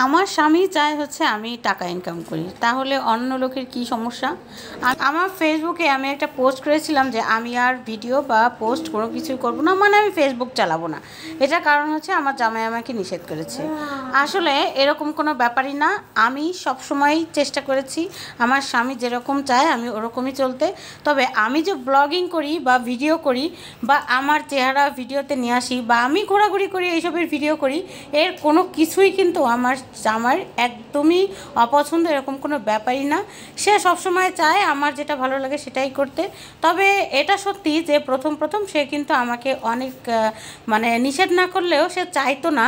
আমার স্বামী চায় হচ্ছে আমি টাকা ইনকাম করি, তাহলে অন্য লোকের কি সমস্যা? আমার ফেসবুকে আমি একটা পোস্ট করেছিলাম যে আমি আর ভিডিও বা পোস্ট কোনো কিছুই করবো না, মানে আমি ফেসবুক চালাবো না। এটার কারণ হচ্ছে আমার জামাই আমাকে নিষেধ করেছে। আসলে এরকম কোনো ব্যাপারই না, আমি সবসময় চেষ্টা করেছি আমার স্বামী যেরকম চায় আমি ওরকমই চলতে। তবে আমি যে ব্লগিং করি বা ভিডিও করি বা আমার চেহারা ভিডিওতে নিয়ে আসি বা আমি ঘোরাঘুরি করি এইসবের ভিডিও করি, এর কোনো কিছুই কিন্তু আমার জামাইয়ের একদমই অপছন্দ, এরকম কোনো ব্যাপারই না। সে সবসময় চায় আমার যেটা ভালো লাগে সেটাই করতে। তবে এটা সত্যি যে প্রথম সে কিন্তু আমাকে অনেক মানে নিষেধ না করলেও সে চাইতো না।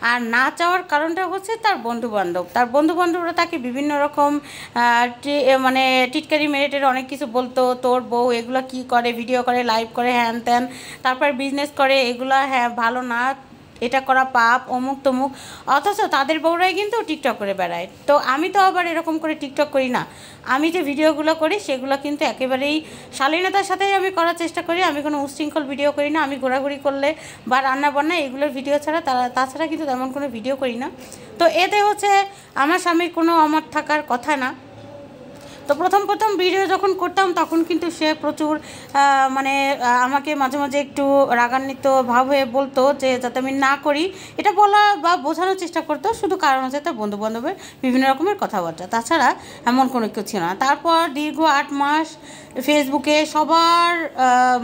আর না চাওয়ার কারণটা হচ্ছে তার বন্ধুবান্ধবরা তাকে বিভিন্ন রকম মানে টিটকারি মেরেটের অনেক কিছু বলতো, তোর বউ এগুলো কি করে, ভিডিও করে, লাইভ করে, হ্যান ত্যান, তারপর বিজনেস করে, এগুলা হ্যাঁ ভালো না, এটা করা পাপ, অমুক তমুক। অথচ তাদের বউরাই কিন্তু টিকটক করে বেড়ায়। তো আমি তো আবার এরকম করে টিকটক করি না। আমি যে ভিডিওগুলো করি সেগুলো কিন্তু একেবারেই শালীনতার সাথেই আমি করার চেষ্টা করি। আমি কোনো উচ্ছৃঙ্খল ভিডিও করি না। আমি ঘোরাঘুরি করলে বা রান্নাবান্না এগুলোর ভিডিও ছাড়া তাছাড়া কিন্তু তেমন কোনো ভিডিও করি না। তো এতে হচ্ছে আমার স্বামীর কোনো অমত থাকার কথা না। তো প্রথম ভিডিও যখন করতাম তখন কিন্তু সে প্রচুর মানে আমাকে মাঝে মাঝে একটু রাগান্বিত ভাব হয়ে বলতো যে যাতে আমি না করি, এটা বলা বা বোঝানোর চেষ্টা করতো। শুধু কারণ হচ্ছে তার বন্ধুবান্ধবের বিভিন্ন রকমের কথাবার্তা, তাছাড়া এমন কোনো কিছু ছিল না। তারপর দীর্ঘ 8 মাস ফেসবুকে সবার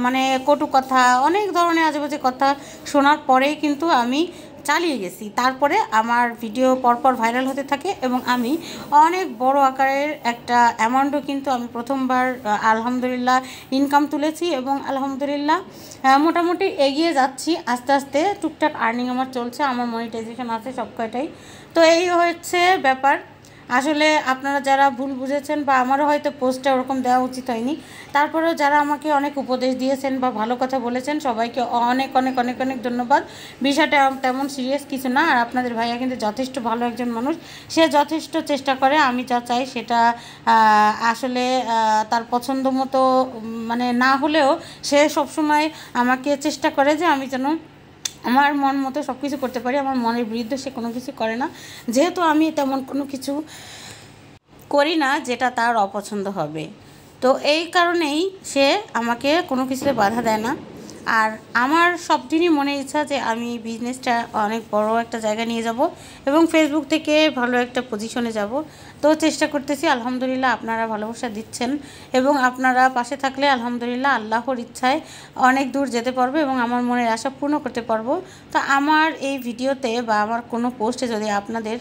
মানে কটু কথা, অনেক ধরনের আজেবাজে কথা শোনার পরেই কিন্তু আমি চালিয়ে গেছি। তারপরে আমার ভিডিও পরপর ভাইরাল হতে থাকে এবং আমি অনেক বড় আকারের একটা অ্যামাউন্টও কিন্তু আমি প্রথমবার আলহামদুলিল্লাহ ইনকাম তুলেছি এবং আলহামদুলিল্লাহ মোটামুটি এগিয়ে যাচ্ছি আস্তে আস্তে। টুকটাক আর্নিং আমার চলছে, আমার মনিটাইজেশন আছে সব কয়টাই। তো এই হচ্ছে ব্যাপার। আসলে আপনারা যারা ভুল বুঝেছেন বা আমারও হয়তো পোস্টটা ওরকম দেওয়া উচিত হয়নি, তারপরেও যারা আমাকে অনেক উপদেশ দিয়েছেন বা ভালো কথা বলেছেন সবাইকে অনেক অনেক অনেক অনেক ধন্যবাদ। বিষয়টা তেমন সিরিয়াস কিছু না। আর আপনাদের ভাইয়া কিন্তু যথেষ্ট ভালো একজন মানুষ, সে যথেষ্ট চেষ্টা করে আমি যা চাই সেটা আসলে তার পছন্দ মতো মানে না হলেও সে সবসময় আমাকে চেষ্টা করে যে আমি যেন আমার মন মতো সব কিছু করতে পারি। আমার মনের বিরুদ্ধে সে কোনো কিছু করে না, যেহেতু আমি তেমন কোনো কিছু করি না যেটা তার অপছন্দ হবে। তো এই কারণেই সে আমাকে কোনো কিছুতে বাধা দেয় না। আর আমার সব দিনই মনে ইচ্ছা যে আমি বিজনেসটা অনেক বড় একটা জায়গায় নিয়ে যাব এবং ফেসবুক থেকে ভালো একটা পজিশনে যাব। তো চেষ্টা করতেছি, আলহামদুলিল্লাহ আপনারা ভালোবাসা দিচ্ছেন এবং আপনারা পাশে থাকলে আলহামদুলিল্লাহ আল্লাহর ইচ্ছায় অনেক দূর যেতে পারবো এবং আমার মনের আশা পূর্ণ করতে পারবো। তো আমার এই ভিডিওতে বা আমার কোনো পোস্টে যদি আপনাদের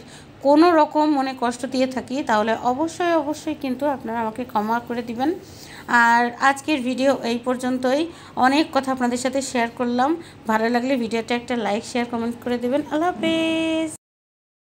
কোনো রকম মনে কষ্ট দিয়ে থাকি তাহলে অবশ্যই কিন্তু আপনারা আমাকে ক্ষমা করে দিবেন। আর আজকের ভিডিও এই পর্যন্তই। অনেক কথা আপনাদের সাথে শেয়ার করলাম। ভালো লাগলে ভিডিওটা একটা লাইক, শেয়ার, কমেন্ট করে দেবেন। আল্লাহ হাফেজ।